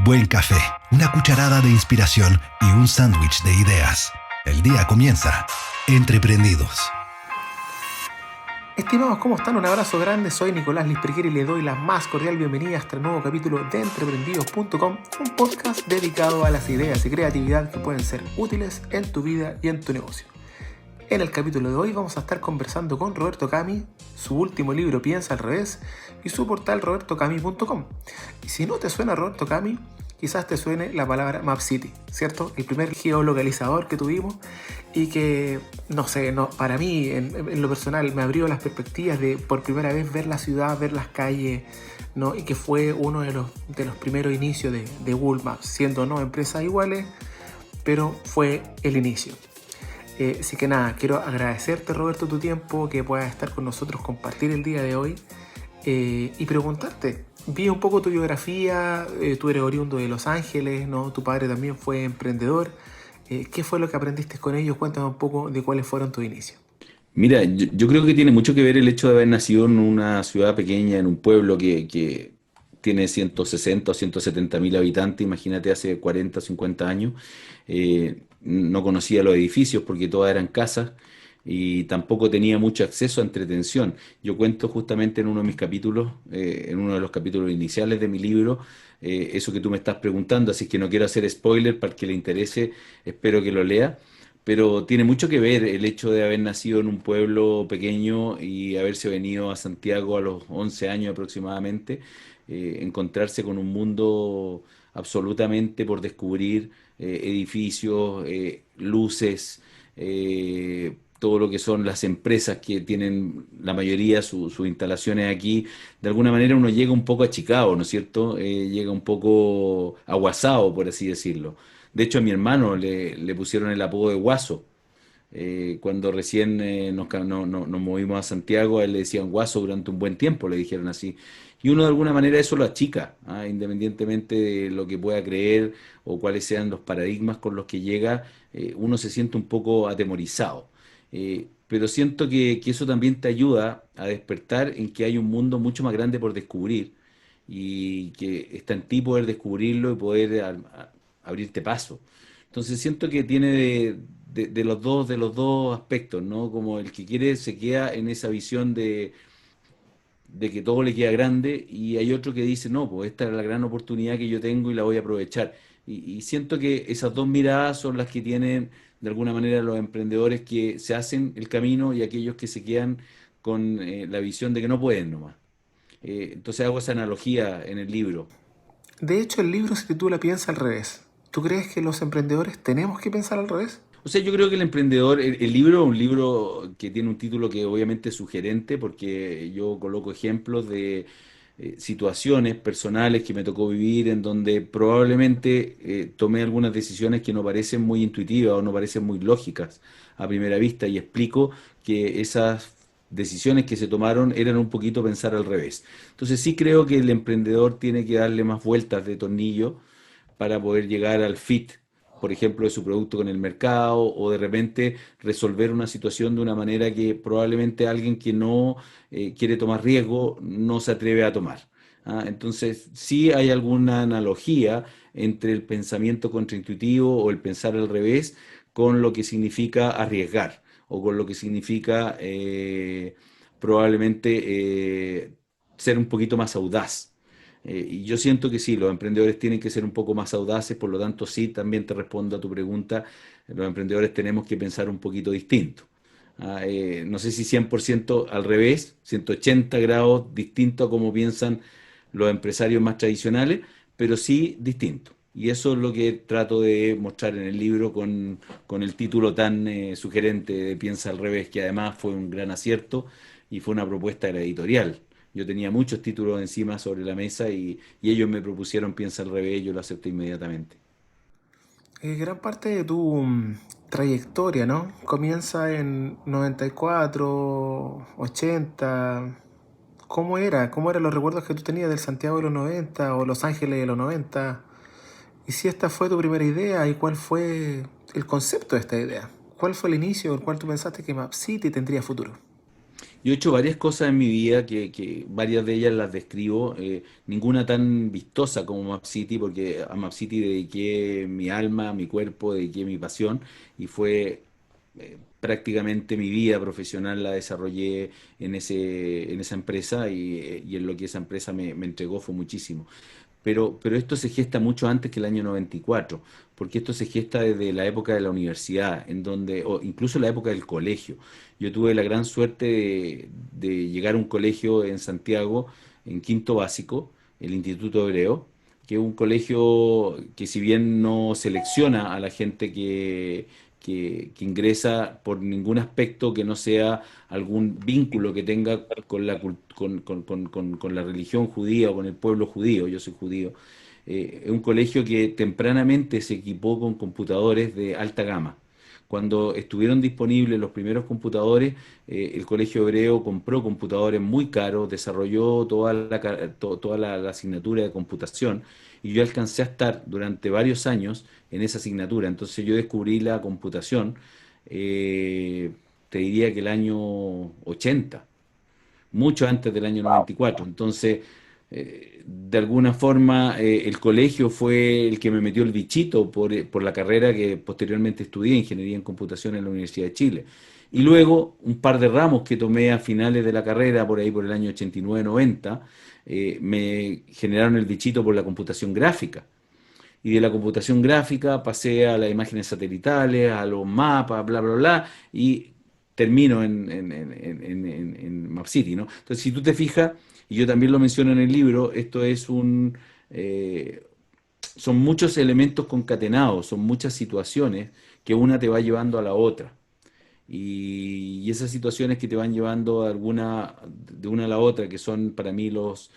Un buen café, una cucharada de inspiración y un sándwich de ideas. El día comienza. Entreprendidos. Estimados, ¿cómo están? Un abrazo grande, soy Nicolás Lisperguer y le doy la más cordial bienvenida a este nuevo capítulo de Entreprendidos.com, un podcast dedicado a las ideas y creatividad que pueden ser útiles en tu vida y en tu negocio. En el capítulo de hoy vamos a estar conversando con Roberto Camis, su último libro Piensa al revés y su portal robertocami.com. Y si no te suena Roberto Camis, quizás te suene la palabra Map City, ¿cierto? El primer geolocalizador que tuvimos y que, para mí, en lo personal, me abrió las perspectivas de por primera vez ver la ciudad, ver las calles, ¿no? Y que fue uno de los primeros inicios de Google Maps, siendo no empresas iguales, pero fue el inicio. Así que nada, quiero agradecerte, Roberto, tu tiempo, que puedas estar con nosotros, compartir el día de hoy y preguntarte. Vi un poco tu biografía, tú eres oriundo de Los Ángeles, ¿no? Tu padre también fue emprendedor. ¿Qué fue lo que aprendiste con ellos? Cuéntame un poco de cuáles fueron tus inicios. Mira, yo creo que tiene mucho que ver el hecho de haber nacido en una ciudad pequeña, en un pueblo que tiene 160 o 170 mil habitantes, imagínate hace 40 o 50 años. No conocía los edificios porque todas eran casas y tampoco tenía mucho acceso a entretención. Yo cuento justamente en uno de mis capítulos, en uno de los capítulos iniciales de mi libro, eso que tú me estás preguntando, así que no quiero hacer spoiler para el que le interese, espero que lo lea. Pero tiene mucho que ver el hecho de haber nacido en un pueblo pequeño y haberse venido a Santiago a los 11 años aproximadamente, encontrarse con un mundo absolutamente por descubrir, edificios, luces, todo lo que son las empresas que tienen la mayoría sus instalaciones aquí. De alguna manera uno llega un poco achicado, ¿no es cierto? Llega un poco aguasado, por así decirlo. De hecho, a mi hermano le pusieron el apodo de Guaso. Cuando recién nos movimos a Santiago, a él le decían Guaso durante un buen tiempo, le dijeron así. Y uno de alguna manera eso lo achica, ¿ah? Independientemente de lo que pueda creer o cuáles sean los paradigmas con los que llega, uno se siente un poco atemorizado. Pero siento que eso también te ayuda a despertar en que hay un mundo mucho más grande por descubrir y que está en ti poder descubrirlo y poder abrirte paso. Entonces siento que tiene de los dos aspectos, ¿no? Como el que quiere se queda en esa visión de que todo le queda grande y hay otro que dice, no, pues esta es la gran oportunidad que yo tengo y la voy a aprovechar. Y siento que esas dos miradas son las que tienen de alguna manera los emprendedores que se hacen el camino y aquellos que se quedan con la visión de que no pueden nomás. Entonces hago esa analogía en el libro. De hecho, el libro se titula Piensa al revés. ¿Tú crees que los emprendedores tenemos que pensar al revés? O sea, yo creo que el emprendedor, el libro es un libro que tiene un título que obviamente es sugerente porque yo coloco ejemplos de situaciones personales que me tocó vivir en donde probablemente tomé algunas decisiones que no parecen muy intuitivas o no parecen muy lógicas a primera vista y explico que esas decisiones que se tomaron eran un poquito pensar al revés. Entonces sí creo que el emprendedor tiene que darle más vueltas de tornillo para poder llegar al fit, por ejemplo, de su producto con el mercado o de repente resolver una situación de una manera que probablemente alguien que no quiere tomar riesgo no se atreve a tomar. ¿Ah? Entonces, sí hay alguna analogía entre el pensamiento contraintuitivo o el pensar al revés con lo que significa arriesgar o con lo que significa probablemente ser un poquito más audaz. Y yo siento que sí, los emprendedores tienen que ser un poco más audaces, por lo tanto sí, también te respondo a tu pregunta, los emprendedores tenemos que pensar un poquito distinto. No sé si 100% al revés, 180 grados distinto a como piensan los empresarios más tradicionales, pero sí distinto. Y eso es lo que trato de mostrar en el libro con el título tan sugerente de Piensa al revés, que además fue un gran acierto y fue una propuesta de la editorial. Yo tenía muchos títulos encima sobre la mesa y ellos me propusieron Piensa al revés y yo lo acepté inmediatamente. Gran parte de tu trayectoria, ¿no? Comienza en 94, 80. ¿Cómo era? ¿Cómo eran los recuerdos que tú tenías del Santiago de los 90 o Los Ángeles de los 90? Y si esta fue tu primera idea, ¿y cuál fue el concepto de esta idea? ¿Cuál fue el inicio del cual tú pensaste que Map City tendría futuro? Yo he hecho varias cosas en mi vida que varias de ellas las describo, ninguna tan vistosa como Map City, porque a Map City dediqué mi alma, mi cuerpo, dediqué mi pasión y fue prácticamente mi vida profesional la desarrollé en esa empresa y en lo que esa empresa me entregó fue muchísimo. Pero esto se gesta mucho antes que el año 94, porque esto se gesta desde la época de la universidad, o incluso la época del colegio. Yo tuve la gran suerte de llegar a un colegio en Santiago, en quinto básico, el Instituto Hebreo, que es un colegio que si bien no selecciona a la gente que ingresa por ningún aspecto que no sea algún vínculo que tenga con con la religión judía o con el pueblo judío, yo soy judío, es un colegio que tempranamente se equipó con computadores de alta gama. Cuando estuvieron disponibles los primeros computadores, el Colegio Hebreo compró computadores muy caros, desarrolló toda la asignatura de computación y yo alcancé a estar durante varios años en esa asignatura. Entonces yo descubrí la computación, eh, te diría que el año 80, mucho antes del año Wow. 94. Entonces, de alguna forma, el colegio fue el que me metió el bichito por la carrera que posteriormente estudié, Ingeniería en Computación en la Universidad de Chile. Y luego, un par de ramos que tomé a finales de la carrera, por ahí por el año 89-90, me generaron el bichito por la computación gráfica. Y de la computación gráfica pasé a las imágenes satelitales, a los mapas, bla, bla, bla, y termino en Map City, ¿no? Entonces, si tú te fijas, y yo también lo menciono en el libro, eh, son muchos elementos concatenados, son muchas situaciones que una te va llevando a la otra. Y esas situaciones que te van llevando de una a la otra, que son para mí los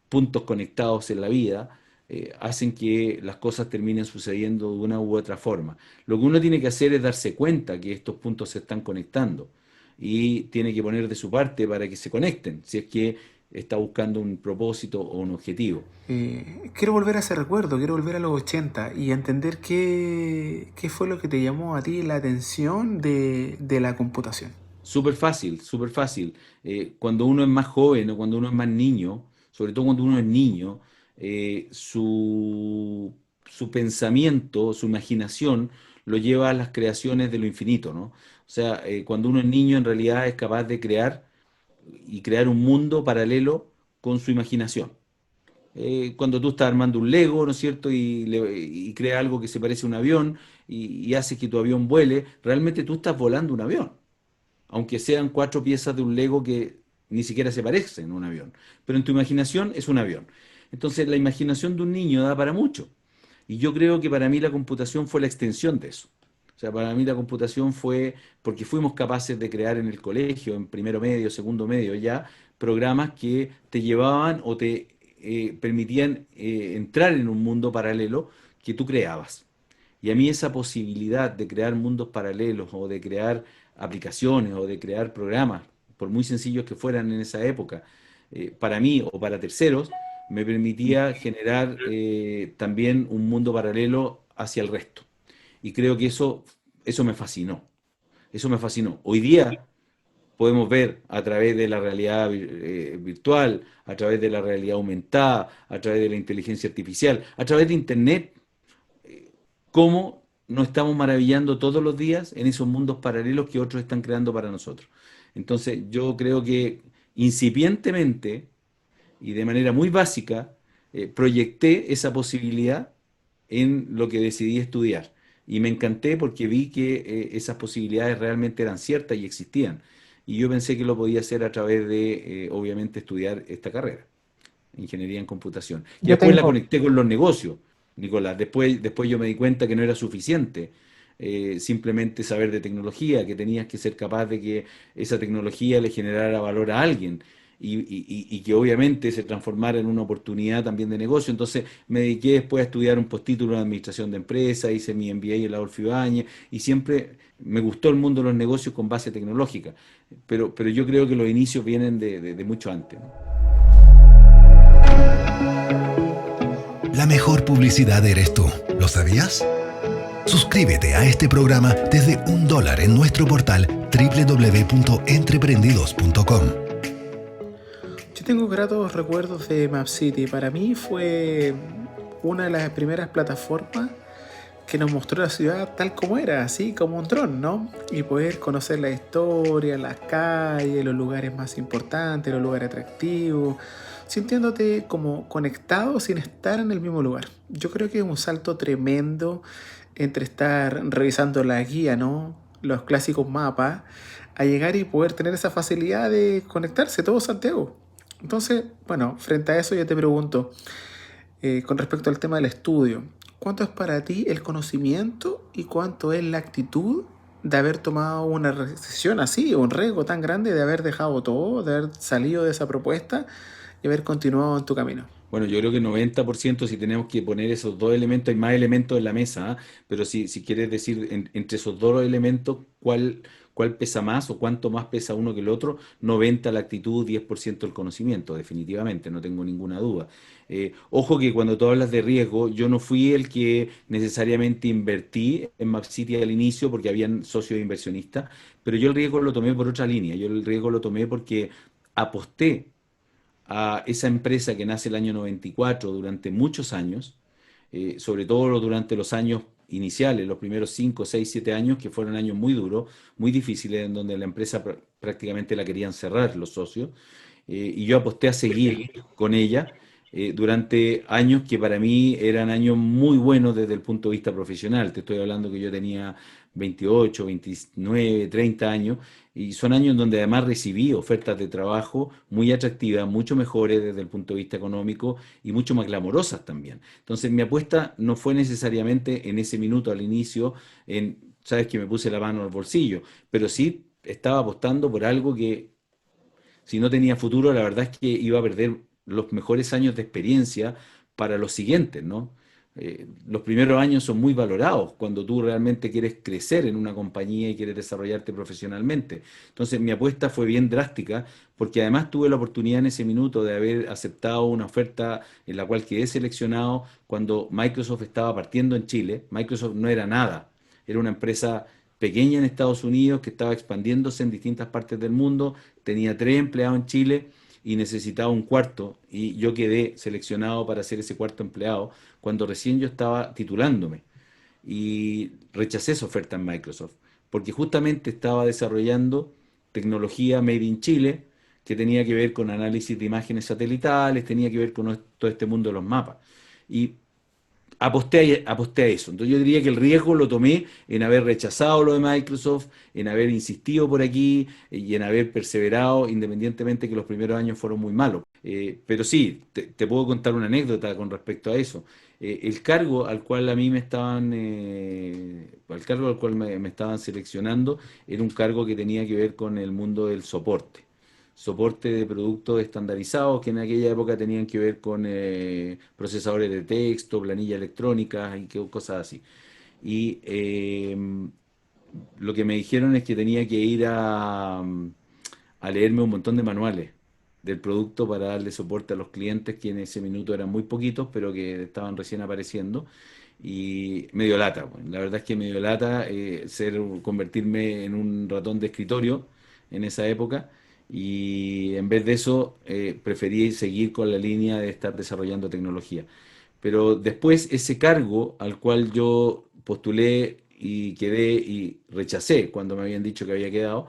puntos conectados en la vida, hacen que las cosas terminen sucediendo de una u otra forma. Lo que uno tiene que hacer es darse cuenta que estos puntos se están conectando y tiene que poner de su parte para que se conecten, si es que está buscando un propósito o un objetivo. Quiero volver a ese recuerdo, quiero volver a los 80 y entender qué fue lo que te llamó a ti la atención de la computación. Súper fácil, súper fácil. Cuando uno es más joven o cuando uno es más niño, sobre todo cuando uno es niño, su pensamiento, su imaginación lo lleva a las creaciones de lo infinito, ¿no? O sea, cuando uno es niño en realidad es capaz de crear y crear un mundo paralelo con su imaginación. Cuando tú estás armando un Lego, ¿no es cierto? Y creas algo que se parece a un avión y haces que tu avión vuele, realmente tú estás volando un avión aunque sean cuatro piezas de un Lego que ni siquiera se parecen a un avión. Pero en tu imaginación es un avión. Entonces la imaginación de un niño da para mucho. Y yo creo que para mí la computación fue la extensión de eso. O sea, para mí la computación fue porque fuimos capaces de crear en el colegio, en primero medio, segundo medio ya, programas que te llevaban o te permitían entrar en un mundo paralelo que tú creabas. Y a mí esa posibilidad de crear mundos paralelos o de crear aplicaciones o de crear programas, por muy sencillos que fueran en esa época, para mí o para terceros, me permitía generar también un mundo paralelo hacia el resto. Y creo que eso me fascinó. Eso me fascinó. Hoy día podemos ver a través de la realidad virtual, a través de la realidad aumentada, a través de la inteligencia artificial, a través de Internet, cómo nos estamos maravillando todos los días en esos mundos paralelos que otros están creando para nosotros. Entonces, yo creo que incipientemente y de manera muy básica, proyecté esa posibilidad en lo que decidí estudiar. Y me encanté porque vi que esas posibilidades realmente eran ciertas y existían. Y yo pensé que lo podía hacer a través de, obviamente, estudiar esta carrera, ingeniería en computación. Y Yo después la tengo, conecté con los negocios, Nicolás. Después yo me di cuenta que no era suficiente simplemente saber de tecnología, que tenías que ser capaz de que esa tecnología le generara valor a alguien. Y que obviamente se transformara en una oportunidad también de negocio. Entonces me dediqué después a estudiar un postítulo en administración de empresas, hice mi MBA en la Adolfo Ibáñez y siempre me gustó el mundo de los negocios con base tecnológica. Pero yo creo que los inicios vienen de mucho antes, ¿no? La mejor publicidad eres tú. ¿Lo sabías? Suscríbete a este programa desde $1 en nuestro portal www.entreprendidos.com. Yo tengo gratos recuerdos de MapCity. Para mí fue una de las primeras plataformas que nos mostró la ciudad tal como era, así como un dron, ¿no? Y poder conocer la historia, las calles, los lugares más importantes, los lugares atractivos, sintiéndote como conectado sin estar en el mismo lugar. Yo creo que es un salto tremendo entre estar revisando la guía, ¿no? Los clásicos mapas, a llegar y poder tener esa facilidad de conectarse todo Santiago. Entonces, bueno, frente a eso yo te pregunto, con respecto al tema del estudio, ¿cuánto es para ti el conocimiento y cuánto es la actitud de haber tomado una decisión así, un riesgo tan grande de haber dejado todo, de haber salido de esa propuesta y haber continuado en tu camino? Bueno, yo creo que 90% si tenemos que poner esos dos elementos, hay más elementos en la mesa, ¿ah? Pero si quieres decir entre esos dos elementos, ¿cuál pesa más o cuánto más pesa uno que el otro? 90 la actitud, 10% el conocimiento, definitivamente, no tengo ninguna duda. Ojo que cuando tú hablas de riesgo, yo no fui el que necesariamente invertí en MapCity al inicio porque habían socios inversionistas, pero yo el riesgo lo tomé por otra línea, yo el riesgo lo tomé porque aposté a esa empresa que nace el año 94 durante muchos años, sobre todo durante los años iniciales, los primeros 5, 6, 7 años, que fueron años muy duros, muy difíciles, en donde la empresa prácticamente la querían cerrar los socios, y yo aposté a seguir con ella durante años que para mí eran años muy buenos desde el punto de vista profesional. Te estoy hablando que yo tenía 28, 29, 30 años y son años donde además recibí ofertas de trabajo muy atractivas, mucho mejores desde el punto de vista económico y mucho más glamorosas también. Entonces mi apuesta no fue necesariamente en ese minuto al inicio, sabes que me puse la mano al bolsillo, pero sí estaba apostando por algo que si no tenía futuro, la verdad es que iba a perder los mejores años de experiencia para los siguientes, ¿no? Los primeros años son muy valorados cuando tú realmente quieres crecer en una compañía y quieres desarrollarte profesionalmente. Entonces mi apuesta fue bien drástica porque además tuve la oportunidad en ese minuto de haber aceptado una oferta en la cual quedé seleccionado cuando Microsoft estaba partiendo en Chile. Microsoft no era nada, era una empresa pequeña en Estados Unidos que estaba expandiéndose en distintas partes del mundo, tenía 3 empleados en Chile y necesitaba un cuarto y yo quedé seleccionado para ser ese cuarto empleado cuando recién yo estaba titulándome y rechacé esa oferta en Microsoft porque justamente estaba desarrollando tecnología made in Chile que tenía que ver con análisis de imágenes satelitales, tenía que ver con todo este mundo de los mapas. Y aposté a eso. Entonces yo diría que el riesgo lo tomé en haber rechazado lo de Microsoft, en haber insistido por aquí y en haber perseverado, independientemente que los primeros años fueron muy malos. Pero sí, te puedo contar una anécdota con respecto a eso. El cargo al cual a mí me estaban, al cargo al cual me estaban seleccionando era un cargo que tenía que ver con el mundo del soporte de productos estandarizados que en aquella época tenían que ver con procesadores de texto, planillas electrónicas y cosas así. Y lo que me dijeron es que tenía que ir a leerme un montón de manuales del producto para darle soporte a los clientes que en ese minuto eran muy poquitos, pero que estaban recién apareciendo. Y me dio lata, pues. La verdad es que me dio lata convertirme en un ratón de escritorio en esa época y en vez de eso preferí seguir con la línea de estar desarrollando tecnología. Pero después ese cargo al cual yo postulé y quedé y rechacé cuando me habían dicho que había quedado,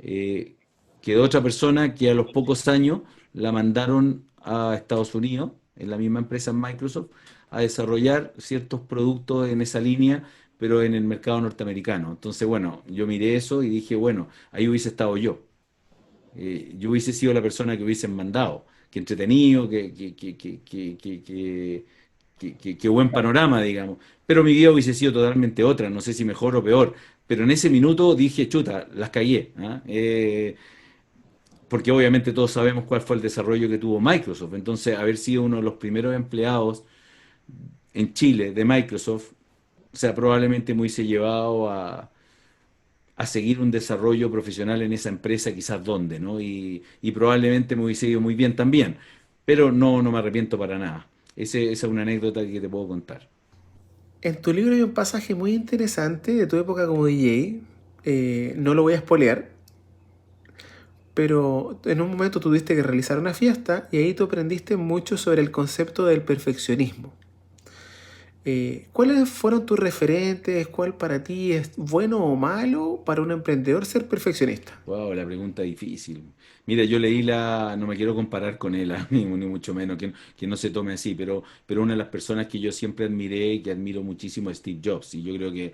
eh, quedó otra persona que a los pocos años la mandaron a Estados Unidos, en la misma empresa en Microsoft, a desarrollar ciertos productos en esa línea, pero en el mercado norteamericano. Entonces, bueno, yo miré eso y dije, bueno, ahí hubiese estado yo. Yo hubiese sido la persona que hubiesen mandado. Qué entretenido, qué buen panorama, digamos. Pero mi vida hubiese sido totalmente otra, no sé si mejor o peor. Pero en ese minuto dije, chuta, las cagué. ¿Ah? Porque obviamente todos sabemos cuál fue el desarrollo que tuvo Microsoft. Entonces, haber sido uno de los primeros empleados en Chile de Microsoft, o sea, probablemente me hubiese llevado a seguir un desarrollo profesional en esa empresa, quizás dónde, ¿no? Y probablemente me hubiese ido muy bien también, pero no me arrepiento para nada. Esa es una anécdota que te puedo contar. En tu libro hay un pasaje muy interesante de tu época como DJ, No lo voy a spoilear, pero en un momento tuviste que realizar una fiesta y ahí tú aprendiste mucho sobre el concepto del perfeccionismo. ¿Cuáles fueron tus referentes? ¿Cuál para ti es bueno o malo para un emprendedor ser perfeccionista? Wow, la pregunta difícil. Mira, yo leí no me quiero comparar con él, ni mucho menos, que no se tome así, pero una de las personas que yo siempre admiré y que admiro muchísimo es Steve Jobs, y yo creo que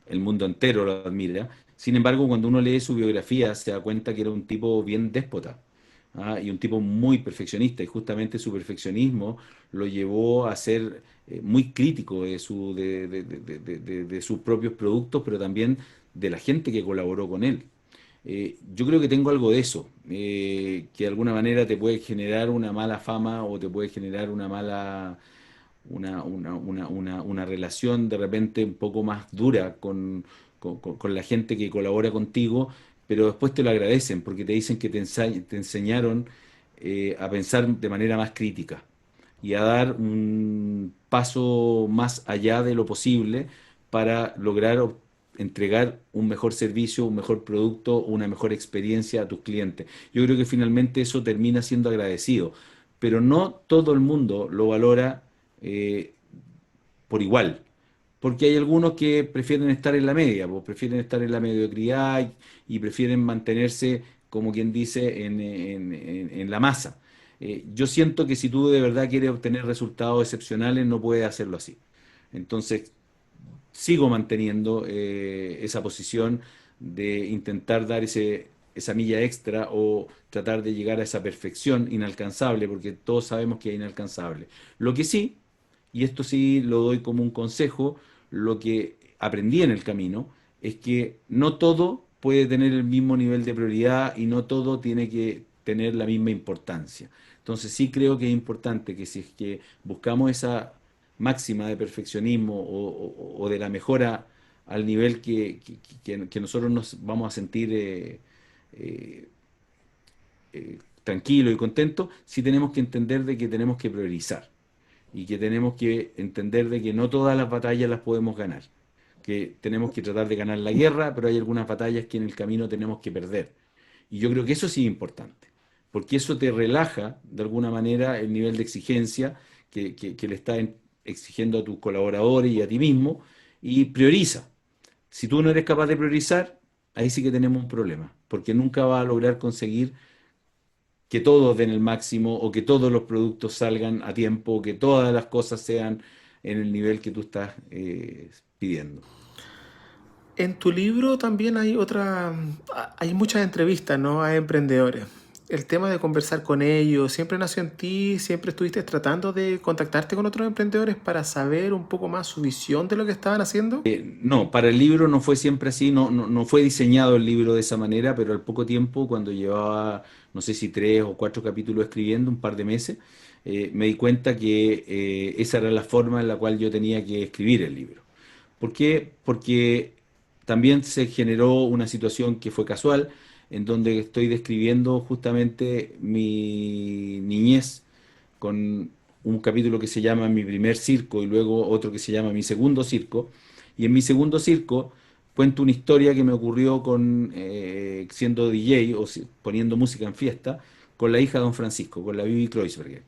el mundo entero lo admira. Sin embargo, cuando uno lee su biografía, se da cuenta que era un tipo bien déspota, y un tipo muy perfeccionista, y justamente su perfeccionismo lo llevó a ser muy crítico de sus propios productos, pero también de la gente que colaboró con él. Yo creo que tengo algo de eso, que de alguna manera te puede generar una mala fama o te puede generar una relación de repente un poco más dura con la gente que colabora contigo, pero después te lo agradecen porque te dicen que te enseñaron a pensar de manera más crítica y a dar un paso más allá de lo posible para lograr entregar un mejor servicio, un mejor producto, una mejor experiencia a tus clientes. Yo creo que finalmente eso termina siendo agradecido, pero no todo el mundo lo valora eh, por igual. Porque hay algunos que prefieren estar en la media, pues, prefieren estar en la mediocridad y prefieren mantenerse, como quien dice, en la masa. Yo siento que si tú de verdad quieres obtener resultados excepcionales, no puedes hacerlo así. Entonces, sigo manteniendo esa posición de intentar dar esa milla extra o tratar de llegar a esa perfección inalcanzable, porque todos sabemos que es inalcanzable. Lo que sí, y esto sí lo doy como un consejo, lo que aprendí en el camino es que no todo puede tener el mismo nivel de prioridad y no todo tiene que tener la misma importancia. Entonces sí creo que es importante que si es que buscamos esa máxima de perfeccionismo o de la mejora al nivel que nosotros nos vamos a sentir eh, tranquilos y contentos, sí tenemos que entender de que tenemos que priorizar y que tenemos que entender de que no todas las batallas las podemos ganar, que tenemos que tratar de ganar la guerra, pero hay algunas batallas que en el camino tenemos que perder. Y yo creo que eso sí es importante, porque eso te relaja de alguna manera el nivel de exigencia que le estás exigiendo a tus colaboradores y a ti mismo, y prioriza. Si tú no eres capaz de priorizar, ahí sí que tenemos un problema, porque nunca vas a lograr conseguir que todos den el máximo o que todos los productos salgan a tiempo, o que todas las cosas sean en el nivel que tú estás pidiendo. En tu libro también hay muchas entrevistas, ¿no? A emprendedores. El tema de conversar con ellos, ¿siempre nació en ti? ¿Siempre estuviste tratando de contactarte con otros emprendedores para saber un poco más su visión de lo que estaban haciendo? No, para el libro no fue siempre así, no fue diseñado el libro de esa manera, pero al poco tiempo, cuando llevaba, no sé si 3 o 4 capítulos escribiendo, un par de meses, me di cuenta que esa era la forma en la cual yo tenía que escribir el libro. ¿Por qué? Porque también se generó una situación que fue casual, en donde estoy describiendo justamente mi niñez con un capítulo que se llama Mi primer circo y luego otro que se llama Mi segundo circo. Y en mi segundo circo cuento una historia que me ocurrió siendo DJ poniendo música en fiesta con la hija de Don Francisco, con la Bibi Kreuzberger.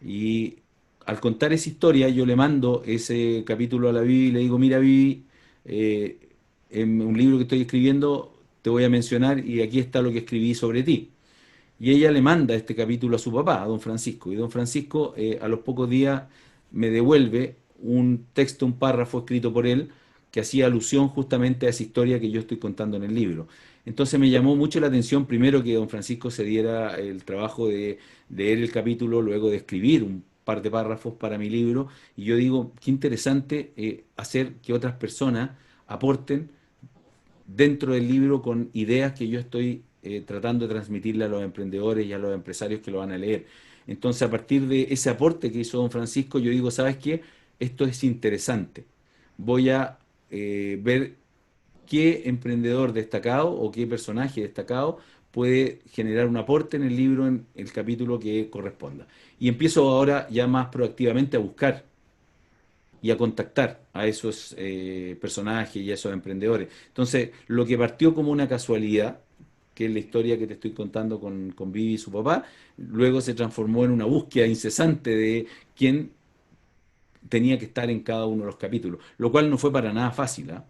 Y al contar esa historia, yo le mando ese capítulo a la Bibi y le digo, mira Bibi, eh, en un libro que estoy escribiendo te voy a mencionar y aquí está lo que escribí sobre ti. Y ella le manda este capítulo a su papá, a don Francisco. Y don Francisco a los pocos días me devuelve un texto, un párrafo escrito por él que hacía alusión justamente a esa historia que yo estoy contando en el libro. Entonces me llamó mucho la atención, primero, que don Francisco se diera el trabajo de leer el capítulo, luego de escribir un par de párrafos para mi libro. Y yo digo, qué interesante hacer que otras personas aporten dentro del libro con ideas que yo estoy tratando de transmitirle a los emprendedores y a los empresarios que lo van a leer. Entonces, a partir de ese aporte que hizo don Francisco, yo digo, ¿sabes qué? Esto es interesante. Voy a ver qué emprendedor destacado o qué personaje destacado puede generar un aporte en el libro, en el capítulo que corresponda. Y empiezo ahora ya más proactivamente a buscar y a contactar a esos personajes y a esos emprendedores. Entonces, lo que partió como una casualidad, que es la historia que te estoy contando con Vivi y su papá, luego se transformó en una búsqueda incesante de quién tenía que estar en cada uno de los capítulos, lo cual no fue para nada fácil, ¿ah?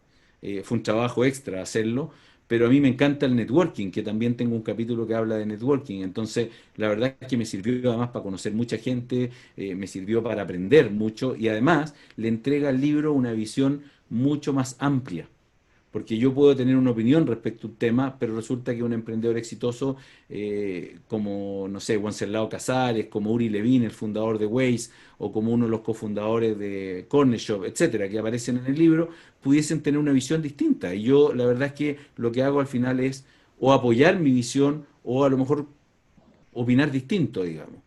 Fue un trabajo extra hacerlo, pero a mí me encanta el networking, que también tengo un capítulo que habla de networking, entonces la verdad es que me sirvió además para conocer mucha gente, me sirvió para aprender mucho y además le entrega al libro una visión mucho más amplia. Porque yo puedo tener una opinión respecto a un tema, pero resulta que un emprendedor exitoso, como, no sé, Wenceslao Casares, como Uri Levin, el fundador de Waze, o como uno de los cofundadores de Corner Shop, etcétera, que aparecen en el libro, pudiesen tener una visión distinta. Y yo, la verdad es que lo que hago al final es o apoyar mi visión o a lo mejor opinar distinto, digamos.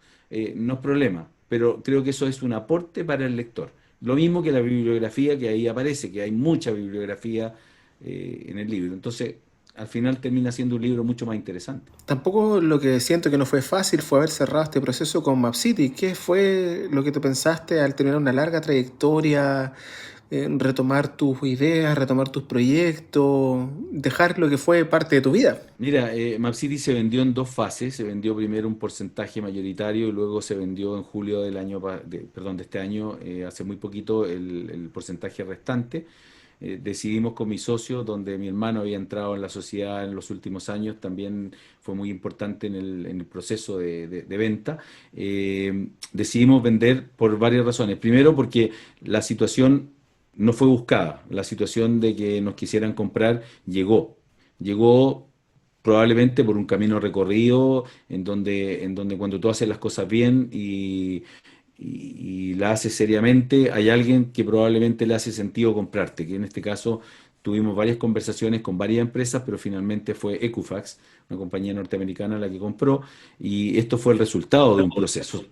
No es problema, pero creo que eso es un aporte para el lector. Lo mismo que la bibliografía que ahí aparece, que hay mucha bibliografía en el libro. Entonces, al final termina siendo un libro mucho más interesante. Tampoco lo que siento que no fue fácil fue haber cerrado este proceso con MapCity. ¿Qué fue lo que tú pensaste al terminar una larga trayectoria, retomar tus ideas, retomar tus proyectos, dejar lo que fue parte de tu vida? Mira, MapCity se vendió en dos fases. Se vendió primero un porcentaje mayoritario y luego se vendió en julio del año, perdón, de este año, hace muy poquito, el porcentaje restante. Decidimos con mi socio, donde mi hermano había entrado en la sociedad en los últimos años, también fue muy importante en el proceso de venta. Decidimos vender por varias razones. Primero, porque la situación no fue buscada. La situación de que nos quisieran comprar llegó. Llegó probablemente por un camino recorrido en donde cuando tú haces las cosas bien y la haces seriamente, hay alguien que probablemente le hace sentido comprarte, que en este caso tuvimos varias conversaciones con varias empresas, pero finalmente fue Equifax, una compañía norteamericana, la que compró, y esto fue el resultado de un proceso.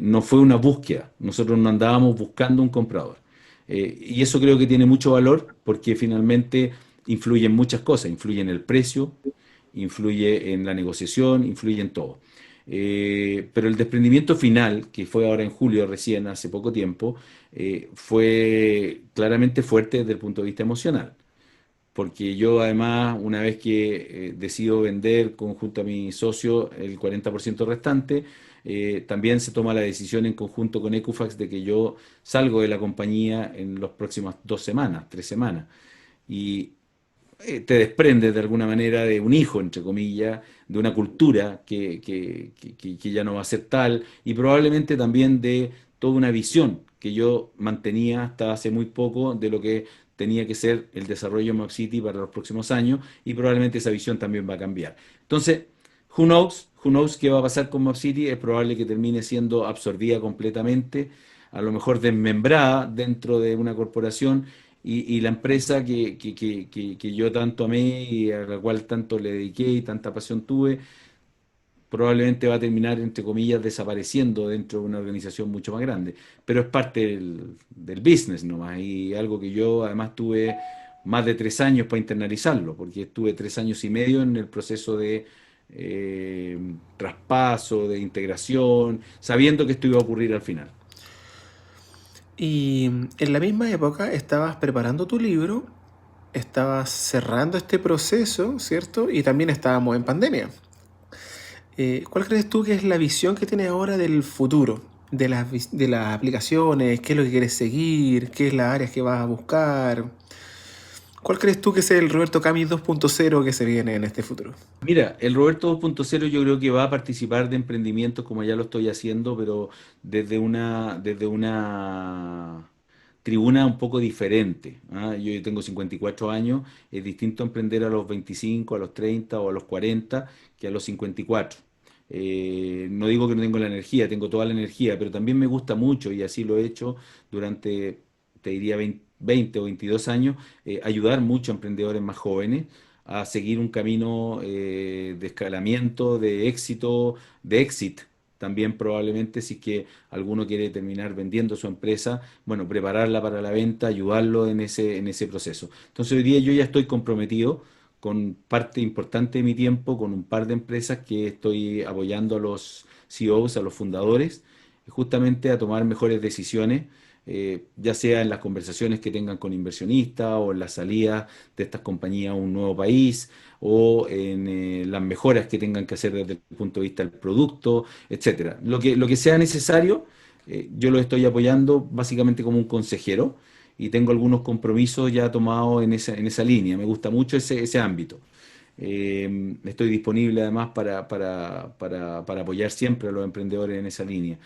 No fue una búsqueda, nosotros no andábamos buscando un comprador. Y eso creo que tiene mucho valor porque finalmente influye en muchas cosas, influye en el precio, influye en la negociación, influye en todo. Pero el desprendimiento final, que fue ahora en julio recién, hace poco tiempo, fue claramente fuerte desde el punto de vista emocional. Porque yo además, una vez que decido vender conjunto a mi socio el 40% restante, también se toma la decisión en conjunto con Equifax de que yo salgo de la compañía en las próximas 2 semanas, 3 semanas. Y te desprendes de alguna manera de un hijo, entre comillas, de una cultura que ya no va a ser tal, y probablemente también de toda una visión que yo mantenía hasta hace muy poco de lo que tenía que ser el desarrollo de Map City para los próximos años, y probablemente esa visión también va a cambiar. Entonces, who knows qué va a pasar con Map City. Es probable que termine siendo absorbida completamente, a lo mejor desmembrada dentro de una corporación y la empresa que yo tanto amé y a la cual tanto le dediqué y tanta pasión tuve, probablemente va a terminar, entre comillas, desapareciendo dentro de una organización mucho más grande. Pero es parte del business nomás y algo que yo además tuve más de 3 años para internalizarlo, porque estuve 3 años y medio en el proceso de traspaso, de integración, sabiendo que esto iba a ocurrir al final. Y en la misma época estabas preparando tu libro, estabas cerrando este proceso, ¿cierto? Y también estábamos en pandemia. ¿Cuál crees tú que es la visión que tienes ahora del futuro? De las aplicaciones, qué es lo que quieres seguir, qué es las áreas que vas a buscar. ¿Cuál crees tú que es el Roberto Camis 2.0 que se viene en este futuro? Mira, el Roberto 2.0 yo creo que va a participar de emprendimientos como ya lo estoy haciendo, pero desde una tribuna un poco diferente. ¿Ah? Yo tengo 54 años, es distinto emprender a los 25, a los 30 o a los 40 que a los 54. No digo que no tengo la energía, tengo toda la energía, pero también me gusta mucho y así lo he hecho durante, te diría, 20 o 22 años, ayudar mucho a emprendedores más jóvenes a seguir un camino de escalamiento, de éxito, de exit. También probablemente si es que alguno quiere terminar vendiendo su empresa, bueno, prepararla para la venta, ayudarlo en ese proceso. Entonces hoy día yo ya estoy comprometido con parte importante de mi tiempo, con un par de empresas que estoy apoyando a los CEOs, a los fundadores, justamente a tomar mejores decisiones, ya sea en las conversaciones que tengan con inversionistas o en la salida de estas compañías a un nuevo país o en las mejoras que tengan que hacer desde el punto de vista del producto, etcétera. Lo que sea necesario, yo lo estoy apoyando básicamente como un consejero y tengo algunos compromisos ya tomados en esa línea. Me gusta mucho ese ámbito. Estoy disponible además para apoyar siempre a los emprendedores en esa línea.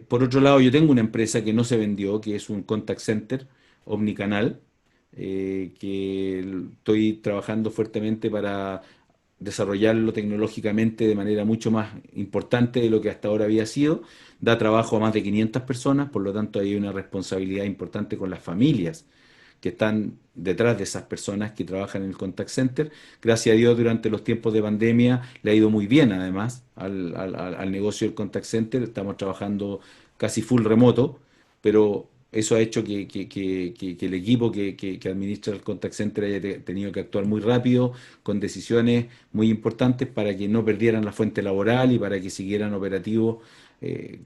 Por otro lado, yo tengo una empresa que no se vendió, que es un contact center omnicanal, que estoy trabajando fuertemente para desarrollarlo tecnológicamente de manera mucho más importante de lo que hasta ahora había sido. Da trabajo a más de 500 personas, por lo tanto hay una responsabilidad importante con las familias que están detrás de esas personas que trabajan en el contact center. Gracias a Dios, durante los tiempos de pandemia le ha ido muy bien, además, al negocio del contact center. Estamos trabajando casi full remoto, pero eso ha hecho que el equipo que administra el contact center haya tenido que actuar muy rápido, con decisiones muy importantes para que no perdieran la fuente laboral y para que siguieran operativos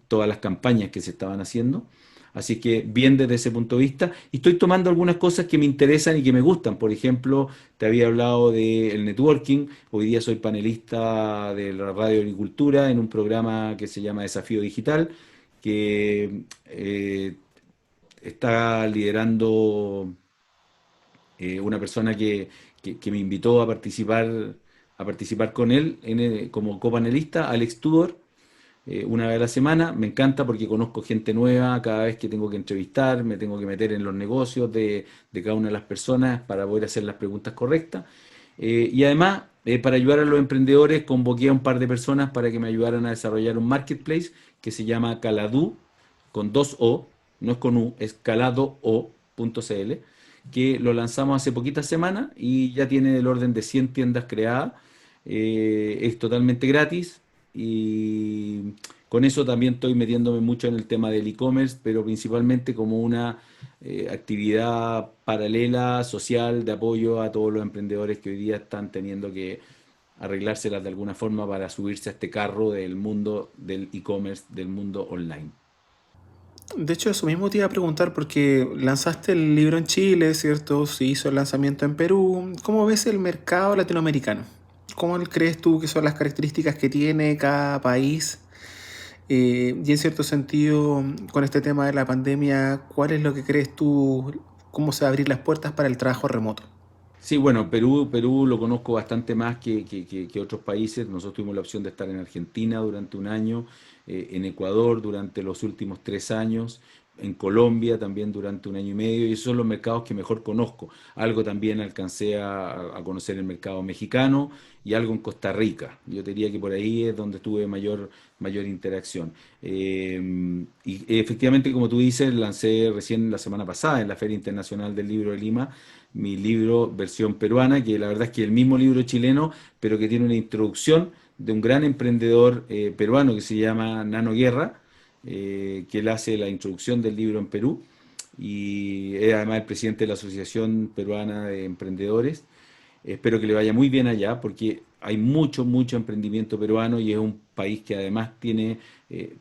todas las campañas que se estaban haciendo. Así que bien desde ese punto de vista. Y estoy tomando algunas cosas que me interesan y que me gustan. Por ejemplo, te había hablado del networking. Hoy día soy panelista de la Radio Agricultura en un programa que se llama Desafío Digital, que está liderando una persona que me invitó a participar con él como copanelista, Alex Tudor, una vez a la semana. Me encanta porque conozco gente nueva cada vez que tengo que entrevistar, me tengo que meter en los negocios de cada una de las personas para poder hacer las preguntas correctas. Y además, para ayudar a los emprendedores, convoqué a un par de personas para que me ayudaran a desarrollar un marketplace que se llama Caladu, con dos O, no es con U, es caladoo.cl, que lo lanzamos hace poquitas semanas y ya tiene del orden de 100 tiendas creadas. Es totalmente gratis y con eso también estoy metiéndome mucho en el tema del e-commerce, pero principalmente como una actividad paralela, social, de apoyo a todos los emprendedores que hoy día están teniendo que arreglárselas de alguna forma para subirse a este carro del mundo del e-commerce, del mundo online. De hecho, eso mismo te iba a preguntar porque lanzaste el libro en Chile, ¿cierto? Se hizo el lanzamiento en Perú. ¿Cómo ves el mercado latinoamericano? ¿Cómo crees tú que son las características que tiene cada país? Y en cierto sentido, con este tema de la pandemia, ¿cuál es lo que crees tú? ¿Cómo se van a abrir las puertas para el trabajo remoto? Sí, bueno, Perú lo conozco bastante más que otros países. Nosotros tuvimos la opción de estar en Argentina durante un año, en Ecuador durante los últimos 3 años, en Colombia también durante un año y medio, y esos son los mercados que mejor conozco. Algo también alcancé a conocer el mercado mexicano y algo en Costa Rica. Yo diría que por ahí es donde tuve mayor interacción. Y efectivamente, como tú dices, lancé recién la semana pasada en la Feria Internacional del Libro de Lima mi libro versión peruana, que la verdad es que es el mismo libro chileno, pero que tiene una introducción de un gran emprendedor peruano que se llama Nano Guerra, que él hace la introducción del libro en Perú y es además el presidente de la Asociación Peruana de Emprendedores. Espero que le vaya muy bien allá porque hay mucho emprendimiento peruano y es un país que además tiene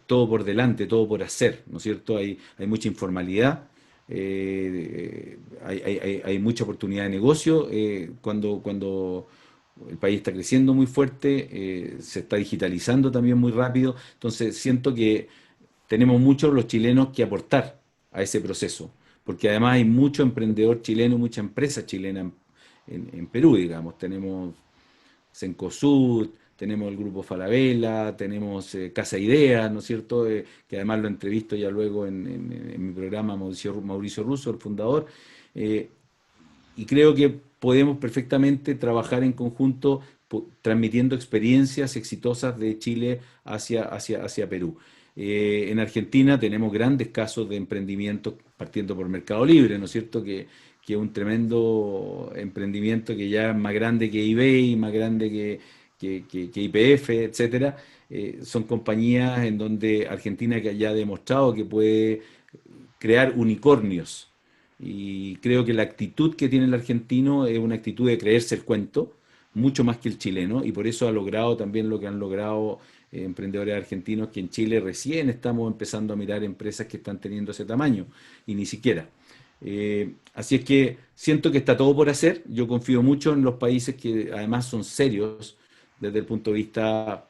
todo por delante, todo por hacer, ¿no es cierto? Hay mucha informalidad, hay mucha oportunidad de negocio. Cuando el país está creciendo muy fuerte, se está digitalizando también muy rápido, entonces siento que tenemos muchos los chilenos que aportar a ese proceso, porque además hay mucho emprendedor chileno, mucha empresa chilena en Perú, digamos. Tenemos Cencosud, tenemos el grupo Falabella, tenemos Casa Ideas, ¿no es cierto? Que además lo entrevisto ya luego en mi programa Mauricio Russo, el fundador. Eh, y creo que podemos perfectamente trabajar en conjunto transmitiendo experiencias exitosas de Chile hacia Perú. En Argentina tenemos grandes casos de emprendimiento partiendo por Mercado Libre, ¿no es cierto? Que es un tremendo emprendimiento que ya es más grande que eBay, más grande que YPF, etcétera. Son compañías en donde Argentina que ya ha demostrado que puede crear unicornios. Y creo que la actitud que tiene el argentino es una actitud de creerse el cuento, mucho más que el chileno, y por eso ha logrado también lo que han logrado emprendedores argentinos, que en Chile recién estamos empezando a mirar empresas que están teniendo ese tamaño, y ni siquiera. Así es que siento que está todo por hacer. Yo confío mucho en los países que además son serios desde el punto de vista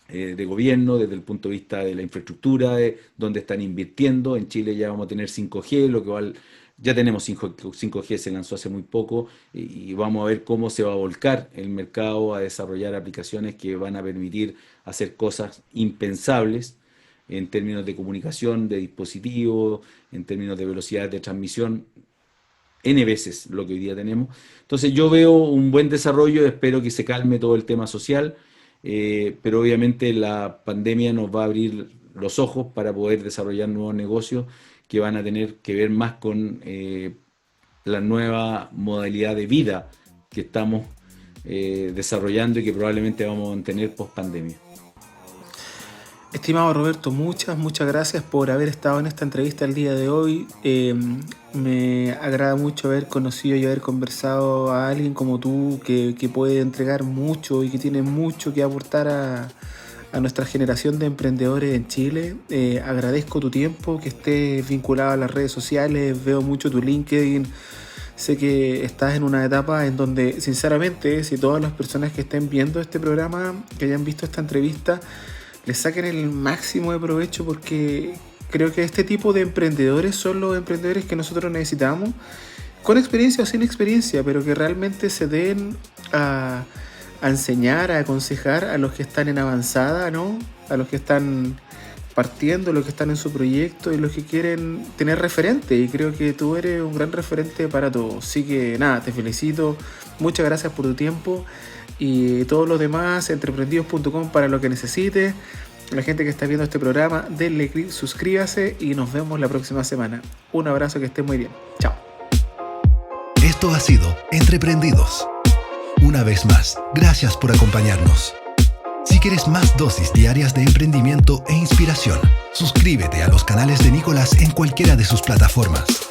de gobierno, desde el punto de vista de la infraestructura, de donde están invirtiendo. En Chile ya vamos a tener 5G, lo que ya tenemos 5G, se lanzó hace muy poco, y vamos a ver cómo se va a volcar el mercado a desarrollar aplicaciones que van a permitir hacer cosas impensables en términos de comunicación, de dispositivos, en términos de velocidad de transmisión, N veces lo que hoy día tenemos. Entonces yo veo un buen desarrollo, espero que se calme todo el tema social, pero obviamente la pandemia nos va a abrir los ojos para poder desarrollar nuevos negocios que van a tener que ver más con la nueva modalidad de vida que estamos desarrollando y que probablemente vamos a tener post pandemia. Estimado Roberto, muchas gracias por haber estado en esta entrevista el día de hoy. Me agrada mucho haber conocido y haber conversado a alguien como tú que puede entregar mucho y que tiene mucho que aportar a nuestra generación de emprendedores en Chile. Agradezco tu tiempo, que estés vinculado a las redes sociales, veo mucho tu LinkedIn. Sé que estás en una etapa en donde, sinceramente, si todas las personas que estén viendo este programa, que hayan visto esta entrevista, les saquen el máximo de provecho, porque creo que este tipo de emprendedores son los emprendedores que nosotros necesitamos, con experiencia o sin experiencia, pero que realmente se den a enseñar, a aconsejar a los que están en avanzada, ¿no? A los que están partiendo, los que están en su proyecto y los que quieren tener referente, y creo que tú eres un gran referente para todos. Así que nada, te felicito, muchas gracias por tu tiempo. Y todos los demás, entreprendidos.com para lo que necesites. La gente que está viendo este programa, denle click, suscríbase y nos vemos la próxima semana. Un abrazo, que estés muy bien. Chao. Esto ha sido Entreprendidos. Una vez más, gracias por acompañarnos. Si quieres más dosis diarias de emprendimiento e inspiración, suscríbete a los canales de Nicolás en cualquiera de sus plataformas.